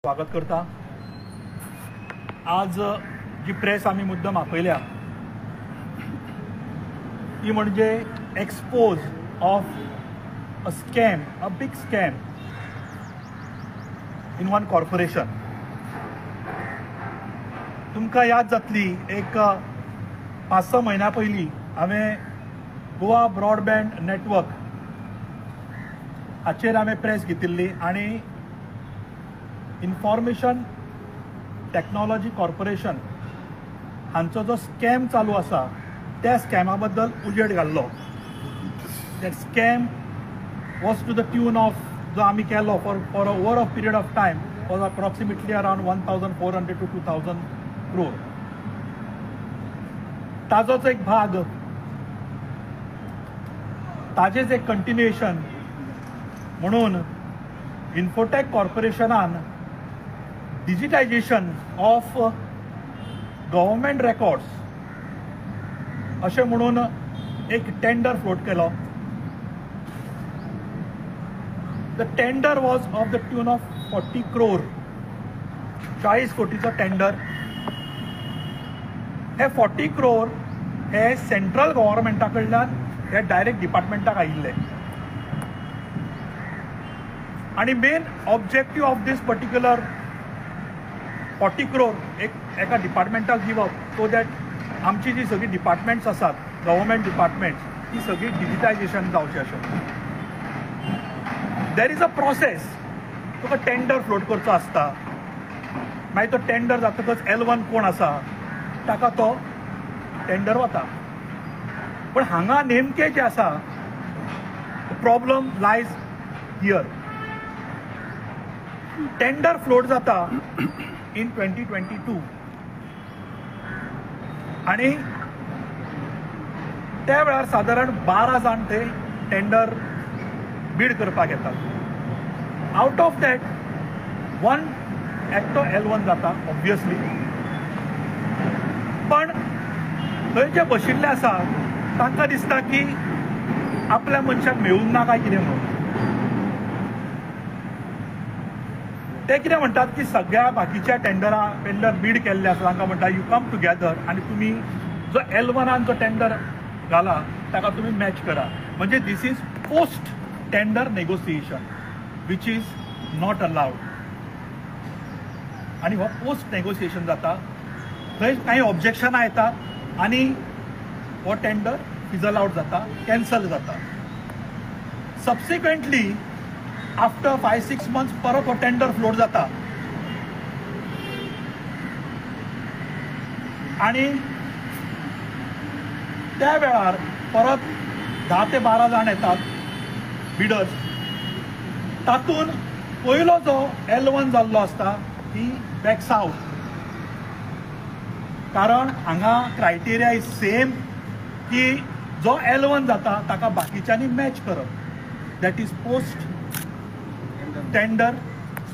स्वागत करता। आज जी प्रेस आम्ही मुद्दम आपयल्या ती म्हणजे expose of a scam, a big scam in one corporation. तुमकां याद जातली एक 5-6 म्हयन्या पयलीं हांवें गोवा ब्रॉडबँड नेटवर्क हाचेर हांवें प्रेस घेतिल्ली आनी इन्फॉर्मेशन टेक्नॉलॉजी कॉर्पोरेशन हांचो जो स्कॅम चालू आसा त्या स्कॅमा बद्दल उजेड घाल्लो। That scam was to the tune of जो आमी केलो for over a period of time was approximately around 1400 to 2000 crore। ताजोच एक भाग, ताजेच एक कंटिन्युएशन म्हणून इन्फोटेक कॉर्पोरेशनान डिजिटायजेशन ऑफ गव्हर्मेंट रेकॉर्ड्स अशें म्हणून एक टेंडर फ्लोट केलो। The tender was of the tune of 40 crore, 40 कोटीचो टेंडर। हे 40 crore हे सेंट्रल गव्हर्मेंटा कडल्यान हे डायरेक्ट डिपार्टमेंटाक आयिल्ले आणि main objective of this particular 40 crore एका डिपार्टमेंटाक दिवप सो दॅट आमची जी सगळी डिपार्टमेंट्स आसात गव्हर्मेंट डिपार्टमेंट्स ती सगळी डिजिटायजेशन जावचें अशें। There is a process. Tuka tender float करचो आसता, मागीर तो टेंडर जातकच L1 कोण आसा ताका तो टेंडर वता। पण हांगा नेमकें जें आसा problem lies here. Tender float जाता इन 2022 आणि त्या वेळार साधारण 12 जाण ते टेंडर बीड करपाक येतात। आउट ऑफ दॅट वन एकटो L1 जाता ऑब्वियसली, पण थंय जे बशिल्ले आसा तांकां दिसता की आपल्या मनशाक मेळूंक ना काय कितें म्हणून। ते कितें म्हणटात की सगळ्या बाकीच्या टेंडर बीड केल्ले आसा तांकां म्हणटा यू कम टुगेदर आनी तुमी जो L1 जो टेंडर घाला ताका तुमी मॅच करा। म्हणजे this is post tender negotiation which is not allowed. आणि हो पोस्ट नेगोसिएशन जाता, थंय काही ऑब्जेक्शनां येतात आणि हो टेंडर फिजल आउट जाता, कॅन्सल जाता। सबसिक्वेंटली आफ्टर 5-6 months परत हो टेंडर फ्लोट जाता आणि त्या वेळार परत 10 ते 12 जाण येतात बिडर्स। तातून पयलो जो L1 जाल्लो आसता ही बॅक्स आउट, कारण हांगा क्रायटेरिया इज सेम की जो L1 जाता ताका बाकीच्यांनी मॅच करप। That is post tender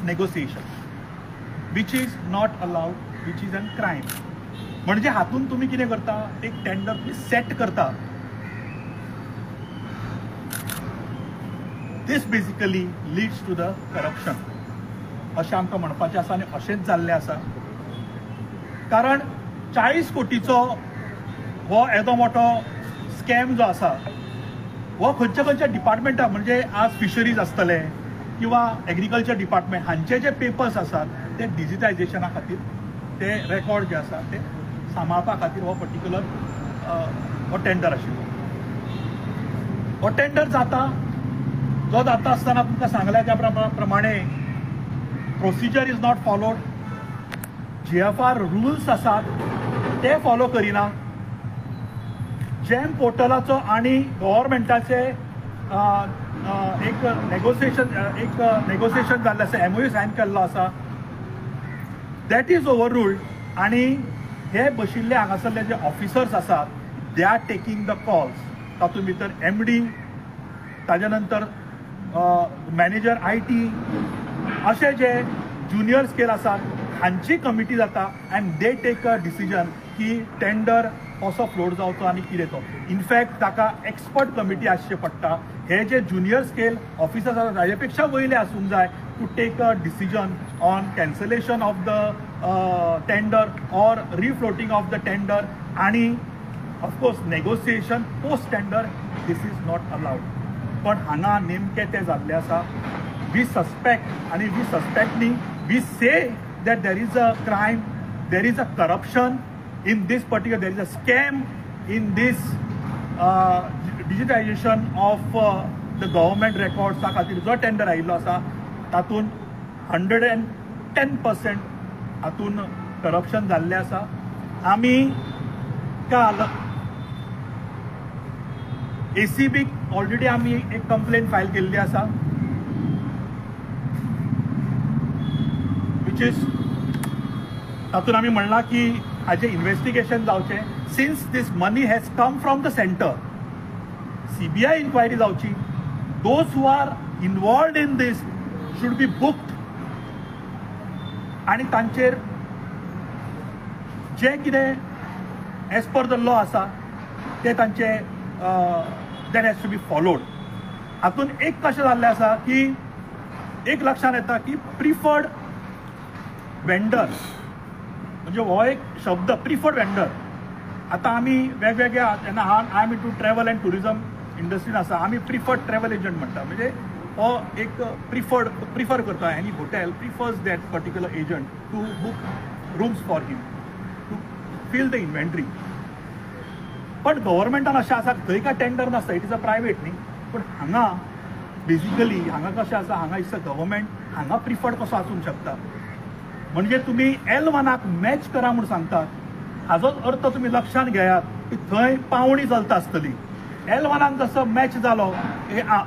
negotiation which is not allowed, which is an crime. म्हणजे हातून तुम्ही कितें करता, एक टेंडर तुम्ही सेट करता। This basically leads to the corruption अशें आमकां म्हणपाचें आसा आनी अशेंच जाल्लें आसा। कारण 40 कोटीचो हो येदो मोठो स्कॅम जो आसा हो खंयच्या डिपार्टमेंटाक, म्हणजे आज फिशरीज आसतले किंवा एग्रीकल्चर डिपार्टमेंट हांचे जे पेपर्स आसात ते डिजिटायजेशना खातीर ते रेकॉर्ड जे आसा ते सांबाळपा खातीर हो पर्टिक्युलर हो टेंडर आशिल्लो। हो टेंडर जाता आसतना तुमकां सांगल्या त्या प्रमाणे procedure is not followed. GFR rules आसात ते फॉलो करिना। जेम पोर्टलाचो आणि गव्हर्मेंटाचे एक नेगोसिएशन जाल्लें आसा, MOU सायन केल्लो आसा, दॅट इज ओवर रूल्ड। आणि हे बशिल्ले हांगासरले जे ऑफिसर्स आसात they are taking the calls. तातूंत भितर MD, ताजे नंतर मॅनेजर IT असे जे ज्युनियर स्केल आसात हांची कमिटी जाता and they take a decision की टेंडर कसो फ्लोट जावचो आनी कितें तो। इनफॅक्ट ताका एक्सपर्ट कमिटी आसचे पडटा। हे जे ज्युनियर स्केल ऑफिसर्स आसात ताजे पेक्षा वयले आसूंक जाय to take a decision on cancellation of the tender or refloating of the tender, आणि of course negotiation post tender, this is not allowed. पण हांगा नेमके ते जाल्ले आसा. We suspect आणि we suspect नी we say that there is a crime, there is a corruption in this particular, there is a scam in this digitization of the government records खातीर जो टेंडर आयिल्लो आसा तातून 110% हातून करप्शन जाल्लें आसा. आमी काल ACB ऑलरेडी आमी एक कंप्लेन फायल केल्ली आसा, विच इज तातून आमी म्हणलां की हाजें इन्व्हेस्टिगेशन जावचें. Since this money has come from the centre, CBI inquiry जावची. Those who are involved in these should be booked आणि तांचेर जे कितें एज पर द लॉ आसा ते तांचे that has to be followed. हातून एक कशें जाल्लें आसा की एक लक्षात येता की प्रिफर्ड वेंडर म्हणजे हो एक शब्द प्रिफर्ड वेंडर. आतां आमी वेगवेगळ्या जेन्ना I am into travel and tourism इंडस्ट्रीन आसा, आमी प्रिफर्ड ट्रॅव्हल एजंट म्हणटा. म्हणजे हो एक प्रिफर करता, any hotel prefers that particular agent to book rooms for him to feel the inventory. पण गव्हर्मेंटान अशें आसा थंय काय टेंडर नासता, इट इज अ प्रायवेट न्ही. पण हांगा बेसिकली हांगा कशें आसा, हांगा इज अ गव्हर्मेंट, हांगा प्रिफर्ड कसो आसूंक शकता. म्हणजे तुम्ही L1 मॅच करा म्हणून सांगतात, हाजोच अर्थ तुम्ही लक्षात घेयात की थंय पावणी चलता आसतली. L1 जसो मॅच जालो,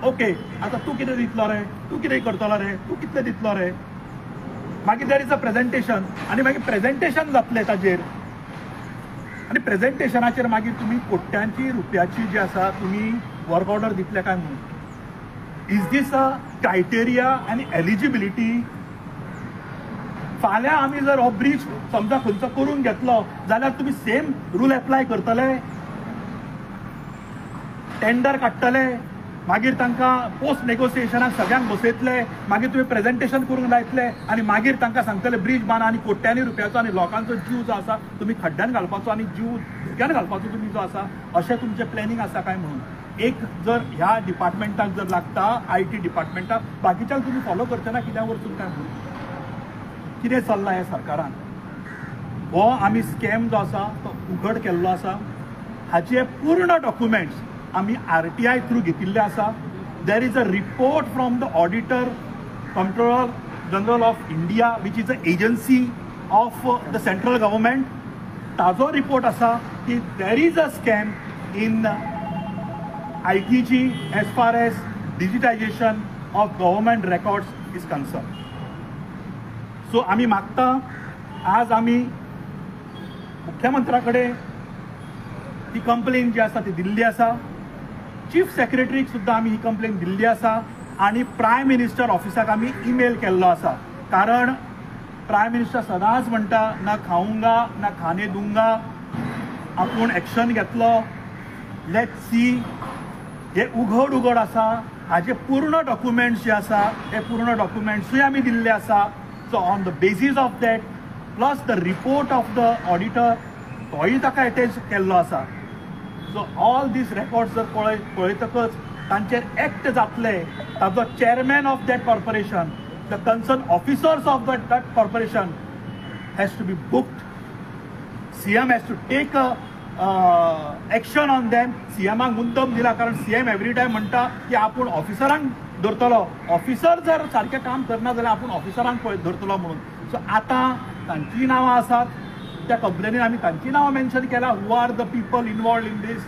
ओके आता तूं कितें दितलो रे, तूं कितें करतलो रे, तूं कितले दितलो रे. मागीर देर इज अ प्रेझेंटेशन आणि मागीर प्रेझेंटेशन जातलें ताजेर, आणि प्रेझेंटेशनाचेर मागीर तुम्ही कोट्यांची रुपयाची जी आसा तुम्ही वर्क ऑर्डर दितले काय म्हणून. इज दीस अ क्रायटेरिया आनी एलिजिबिलिटी. फाल्यां आमी जर हो ब्रीज समजा खंयचो करून घेतलो जाल्यार तुम्ही सेम रूल एप्लाय करतले, टेंडर काडटले, मागीर तांकां पोस्ट नेगोसिएशनाक सगळ्यांक बसयतले, मागीर तुम्ही प्रेझेंटेशन करूंक लायतले आणि मागीर तांकां सांगतले ब्रीज बांदा आनी कोट्यांनी रुपयाचो आनी लोकांचो जीव जो आसा तुम्ही खड्ड्यान घालपाचो आनी जीव धुक्यान घालपाचो तुम्ही जो आसा, अशें तुमचें प्लॅनिंग आसा काय म्हणून. एक जर ह्या डिपार्टमेंटाक जर लागता, IT डिपार्टमेंटाक, बाकीच्यांक तुम्ही फॉलो करचे ना कित्याक वरसून काय म्हणून. कितें चल्लां ह्या सरकारान. हो आमी स्कॅम जो आसा तो उघड केल्लो आसा. हाचे पूर्ण डॉक्युमेंट्स आमी RTI थ्रू घेतिल्ले आसा. There is a report from the auditor controller general of India, which is a agency of the central government. ताजो रिपोर्ट आसा की there is a scam in ITG as far as digitisation of government records is concern. So आमी मागता, आज आमी मुख्यमंत्र्या कडेन ही complain जी आसा ती दिल्ली आसा. चीफ सेक्रेटरीक सुद्दां आमी ही कंप्लेन दिल्ली आसा आणि प्रायम मिनिस्टर ऑफिसाक आमी ईमेल केल्लो आसा. कारण प्रायम मिनिस्टर सदांच म्हणटा ना खाऊंगा ना खाने दूंगा, आपूण एक्शन घेतलो, लेट्स सी. हे उघड आसा, हाजे पूर्ण डॉक्युमेंट्स जे आसा हे पूर्ण डॉक्युमेंट्सूय आमी दिल्ले आसा. So on the basis of that, plus the report of the auditor, तोय ताका अटॅच केल्लो आसा. सो ऑल दीस रेकॉर्ड्स जर पळयतकच तांचेर एक्ट जातले, ताजो chairman of that corporation, the concern officers of that corporation has to be booked. CM has to take action on them. CMाक मुद्दम दिला, कारण CM एवरी टायम म्हणटा की आपूण ऑफिसरांक धरतलो. ऑफिसर जर सारकें काम करना जाल्यार आपूण ऑफिसरांक पळय धरतलो म्हणून. सो आतां तांची नांवां आसात, त्या कंप्लेनीन आमी तांची नांवां मेन्शन केला. Who are the people involved in these,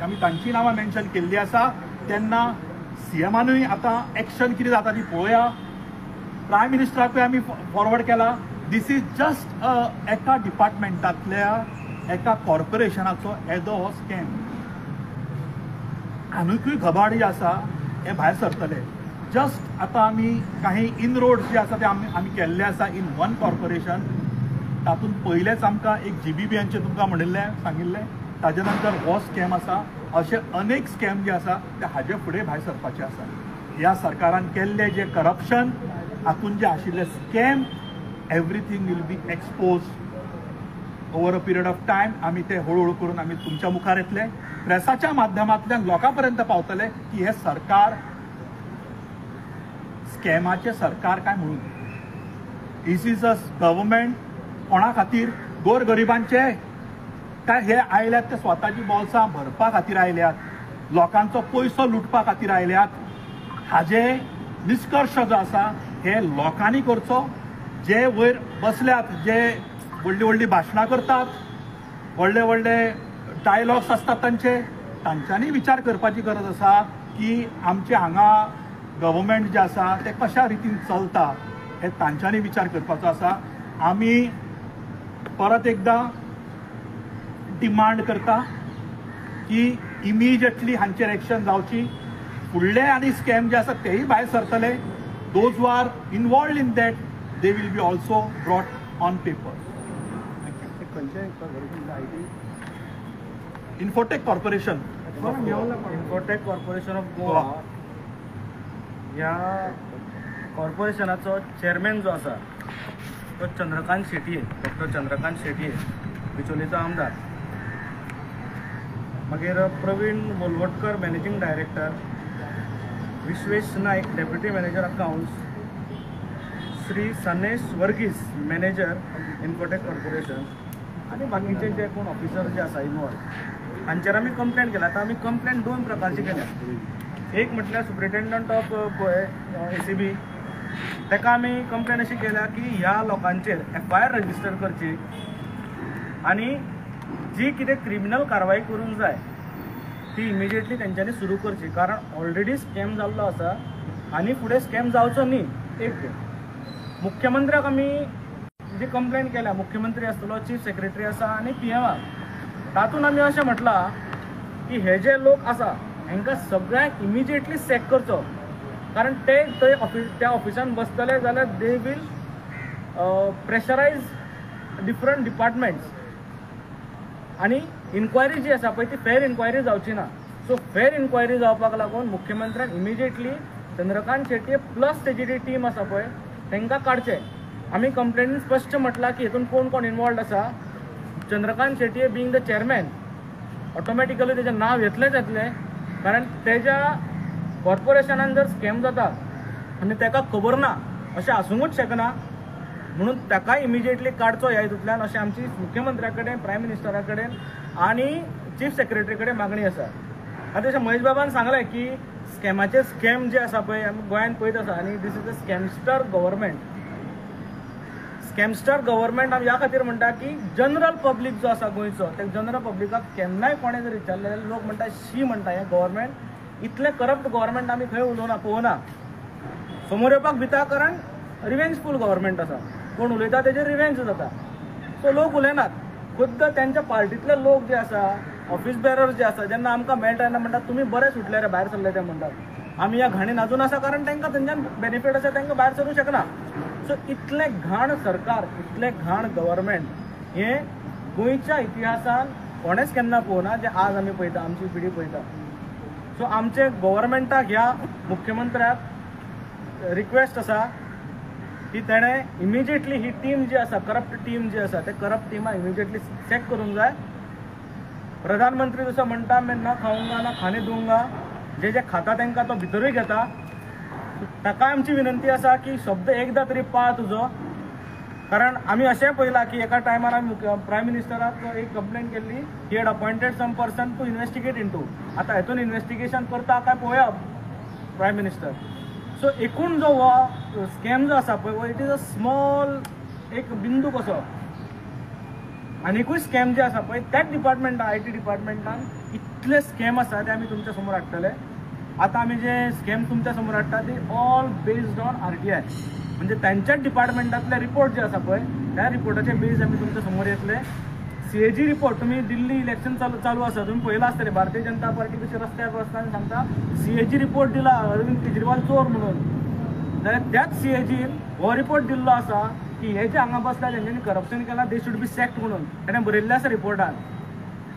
आमी तांची नांवां मेन्शन केल्ली आसा. तेन्ना CMानूय आतां एक्शन कितें जाता ती पळोवया. प्रायम मिनिस्टराकूय आमी फॉरवर्ड केला. दीस इज जस्ट एका डिपार्टमेंटांतल्या एका कॉर्पोरेशनाचो येदो हो स्कॅम. आनीकूय घबाड जे आसा हे भायर सरतले. जस्ट आतां आमी काही इन रोड्स जे आसा ते आमी केल्ले आसा इन वन कॉर्पोरेशन. तातूंत पयलेच आमकां एक GBBंचे तुमकां म्हणिल्लें सांगिल्लें, ताजे नंतर हो स्कॅम आसा. अशे अनेक स्कॅम जे आसा ते हाजे फुडें भायर सरपाचे आसा. ह्या सरकारान केल्ले जे करप्शन हातून जे आशिल्ले scam everything will be expose over a period of time. आमी ते हळूहळू करून आमी तुमच्या मुखार येतले, प्रेसाच्या माध्यमांतल्यान लोकांपर्यंत पावतले की हे सरकार स्कॅमाचे सरकार काय म्हणून. इज अ गव्हर्मेंट कोणा खातीर, गोरगरिबांचे काय हे आयल्यात ते स्वताची बोल्सां भरपा खातीर आयल्यात, लोकांचो पयसो लुटपा खातीर आयल्यात. हाजे निष्कर्श जो आसा हे लोकांनी करचो. जे वयर बसल्यात, जे व्हडली व्हडली भाशणां करतात, व्हडले व्हडले डायलॉग्स असतात तांच्यांनी विचार करपाची गरज आसा की आमचे हांगा गव्हर्मेंट जे आसा ते कशा रितीन चलता हे तांच्यांनी विचार करपाचो आसा. आमी परत एकदा डिमांड करता की इमिजिएटली हांचेर एक्शन जावची. फुडले आनी स्कॅम जे आसा तेही भायर सरतले. Those who are involved in that they will be also brought on paper. Infotech corporation Infotech corporation of Goa ह्या कॉर्पोरेशनाचो चेअरमॅन जो आसा तो चंद्रकांत शेटये, डॉक्टर चंद्रकांत शेटये, बिचोलीचो आमदार. मागीर Pravin Molavatkar managing director, Vishwesh Naik deputy manager accounts, Shri Sanesh Varghese manager infotech corporation आणि बाकीचे जे कोण ऑफिसर जे आसा इनवॉल्व हांचेर आमी कंप्लेंट केला. आतां आमी कंप्लेंट दोन प्रकारची केल्या. एक म्हटल्यार सुप्रिटेंडंट ऑफ ACB ताका आमी कंप्लेंट अशी केल्या की ह्या लोकांचेर FIR रजिस्टर करची आणि जी कितें क्रिमिनल कारवाई करूंक जाय ती इमिजिएटली तेंच्यांनी सुरू करची. कारण ऑलरेडी स्कॅम जाल्लो आसा आनी फुडें स्कॅम जावचो न्ही. एक मुख्यमंत्र्याक आमी जी कंप्लेंट केल्या, मुख्यमंत्री आसतलो, चीफ सेक्रेटरी आसा आनी PM तातूंत आमी अशें म्हटलां की हे जे लोक आसा हांकां सगळ्यांक इमिजिएटली सॅक करचो. कारण ते त्या ऑफिसान बसतले जाल्यार they will pressurise different departments आनी इन्क्वायरी जी आसा पळय ती फेर इन्क्वायरी जावची ना. सो फेर इन्क्वायरी जावपाक लागून मुख्यमंत्र्यान इमिजिएटली चंद्रकांत शेटये प्लस तेजी जी टीम आसा पळय तांकां काडचें. आमी कंप्लेनीन स्पश्ट म्हटलां की हितून कोण कोण इनवॉल्ड आसा. Chandrakant Shetye being the chairman automatically तेजें नांव येतलेंच येतलें. कारण तेज्या कॉर्पोरेशनान जर स्कॅम जाता आनी ताका खबर ना अशें आसूंकूच शकना, म्हणून ताका इमिजिएटली काडचो ह्या हितूंतल्यान अशें आमची मुख्यमंत्र्या कडेन, प्रायम मिनिस्टरा कडेन आनी चीफ सेक्रेटरी कडेन मागणी आसा. आतां जशें महेश बाबान सांगलें की स्कॅमाचे स्कॅम जे आसा पळय आमी गोंयांत पळयत आसा आनी this is a scamster government. Scamster government आमी ह्या खातीर म्हणटा की जनरल पब्लीक जो आसा गोंयचो त्या जनरल पब्लिकाक केन्नाय कोणें जर विचारलें जाल्यार लोक म्हणटा शी म्हणटा हें गव्हर्मेंट इतलें करप्ट गव्हर्मेंट आमी खंय उलोवना पळोवना. समोर येवपाक भिता कारण रिवेंजफूल गव्हर्मेंट आसा. कोण उलयता तेजेर रिवेंज जाता. सो लोक उलयनात. खुद्द त्यांच्या पार्टीतले लोक जे आसा, ऑफिस बेरर्स जे आसा, जेन्ना आमकां मेळटा तेन्ना म्हणटात तुमी बरे सुटले रे, भायर सरले ते म्हणटात. आमी ह्या घाणीन अजून आसा कारण तांकां थंयच्यान बेनिफीट आसा तांकां भायर सरूंक शकना. सो इतलें घाण सरकार, इतलें घाण गव्हर्मेंट हें गोंयच्या इतिहासान कोणेच केन्ना पळोवना जे आज आमी पळयता, आमची पिढी पळयता. सो आमचे गव्हर्मेंटाक ह्या मुख्यमंत्र्याक रिक्वेस्ट आसा की तेणें इमिजिएटली ही टीम जी आसा, करप्ट टीम जी आसा, ते करप्ट टिमाक इमिजिएटली चॅक करूंक जाय. प्रधानमंत्री जसो म्हणटा मैं ना खाऊंगा ना खाने दूंगा, जे जे खाता तांकां तो भितरूय घेता. ताका आमची विनंती आसा की शब्द एकदा तरी पाळ तुजो. कारण आमी अशें पळयलां की एका टायमार आमी प्रायम मिनिस्टराक एक कंप्लेंट केल्ली, he had appointed some person to investigate into. आतां हेतून इन्वेस्टिगेशन करता काय पळोवया प्रायम मिनिस्टर. सो एकूण जो हो स्कॅम जो आसा पळय इट इज अ स्मॉल एक बिंदू कसो. आनीकूय स्कॅम जे आसा पळय त्याच डिपार्टमेंटान, IT डिपार्टमेंटान इतले स्कॅम आसा ते आमी तुमच्या समोर हाडटले. आतां आमी जे स्कॅम तुमच्या समोर हाडटा ते ऑल बेस्ड ऑन RTI, म्हणजे त्यांच्याच डिपार्टमेंटातले रिपोर्ट जे आसा पळय त्या रिपोर्टाचे बेज आमी तुमच्या समोर येतले. CAG रिपोर्ट, तुम्ही दिल्ली इलेक्शन चालू आसा, तुम्ही पळयलां आसतलें भारतीय जनता पार्टी कशी रस्त्यार बसता सांगता CAG रिपोर्ट दिला अरविंद केजरीवाल चोर म्हणून. जाल्यार त्याच CAGन हो रिपोर्ट दिल्लो आसा की हे जे हांगा बसला जेंच्यांनी करप्शन केलां दे शूड बी सॅक्ड म्हणून ताणें बरयल्लें आसा रिपोर्टान.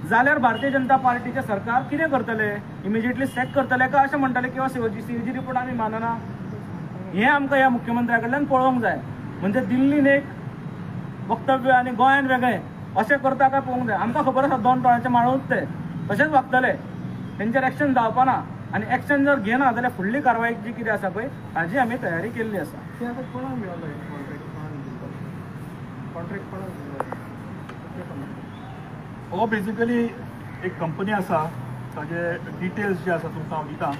जाल्यार भारतीय जनता पार्टीचे सरकार कितें करतले, इमिजिएटली सॅक करतले काय अशें म्हणटाले किंवा CAG रिपोर्ट आमी मानना. हें आमकां ह्या मुख्यमंत्र्या कडल्यान पळोवंक जाय. म्हणजे दिल्लीन एक वक्तव्य आनी गोंयान वेगळें अशें करता काय पळोवंक जाय. आमकां खबर आसा 2 तोळ्याचे माळूच ते तशेंच वागतले. तेंचेर एक्शन जावपाना आनी एक्शन जर घेना जाल्यार फुडली कारवाय जी कितें आसा पळय ताजी आमी तयारी केल्ली आसा. ते आतां कोणाक मेळ्ळो कॉन्ट्रॅक्ट कोणाक दिलो? हो बेसिकली एक कंपनी आसा ताजे डिटेल्स जे आसा तुमकां हांव दितां.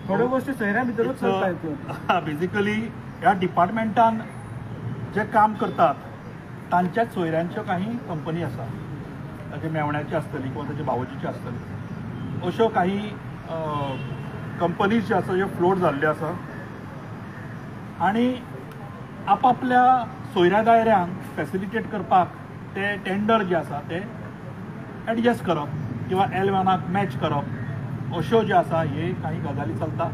थोड्यो गोष्टी सोयऱ्या भितरूच चलता त्यो. बेसिकली ह्या डिपार्टमेंटान जे काम करतात तांच्याच सोयऱ्यांच्यो काही कंपनी आसा. ताचे मेवण्याची आसतली किंवा ताचे भावजीची आसतली. अश्यो काही कंपनीज ज्यो आसा ज्यो फ्लोट जाल्ल्यो आसा आनी आपापल्या सोयऱ्या दायऱ्यांक फॅसिलिटेट करपाक ते टेंडर जे आसा ते एडजस्ट करप किंवा L1 मॅच करप अश्यो ज्यो आसा हे काही गजाली चलता.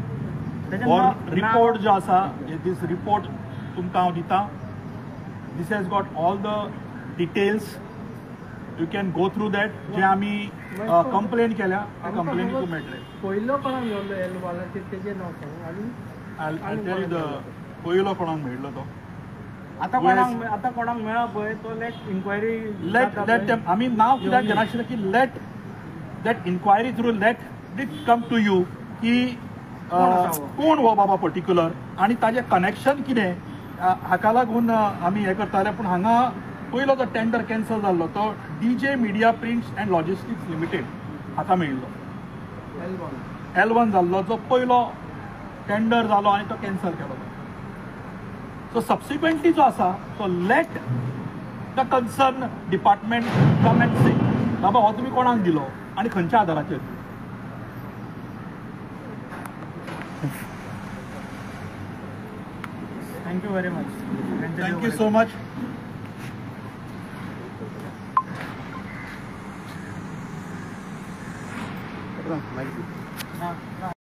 रिपोर्ट जो आसा दीस रिपोर्ट तुमकां हांव दितां. This has got all the details. You can go through that. जे आमी कंप्लेन केल्या त्या कंप्लेनीक मेळटले. पयलो कोणाक मेळ्ळो एलवालाचेर तेजें नांव सांग. आनी पयलो कोणाक मेळ्ळो तो आतां कोणाक मेळ्ळा पळय तो लेट इन्क्वायरी लेट आमी नांव कित्याक घेनाशिल्लें की let that inquiry through let it come to you की कोण हो बाबा पर्टिक्युलर आनी ताजें कनेक्शन कितें हाका लागून आमी हें करताले. पूण हांगा पयलो जो टेंडर कॅन्सल जाल्लो तो DJ media prints and logistics limited हाका मेळिल्लो. L1 जाल्लो जो पयलो टेंडर जालो आनी तो कॅन्सल केलो. सो सबसिक्वेंटली जो आसा तो let the concern department come and say बाबा हो तुमी कोणाक दिलो आनी खंयच्या आदाराचेर. Thank you very much. Thank you so much.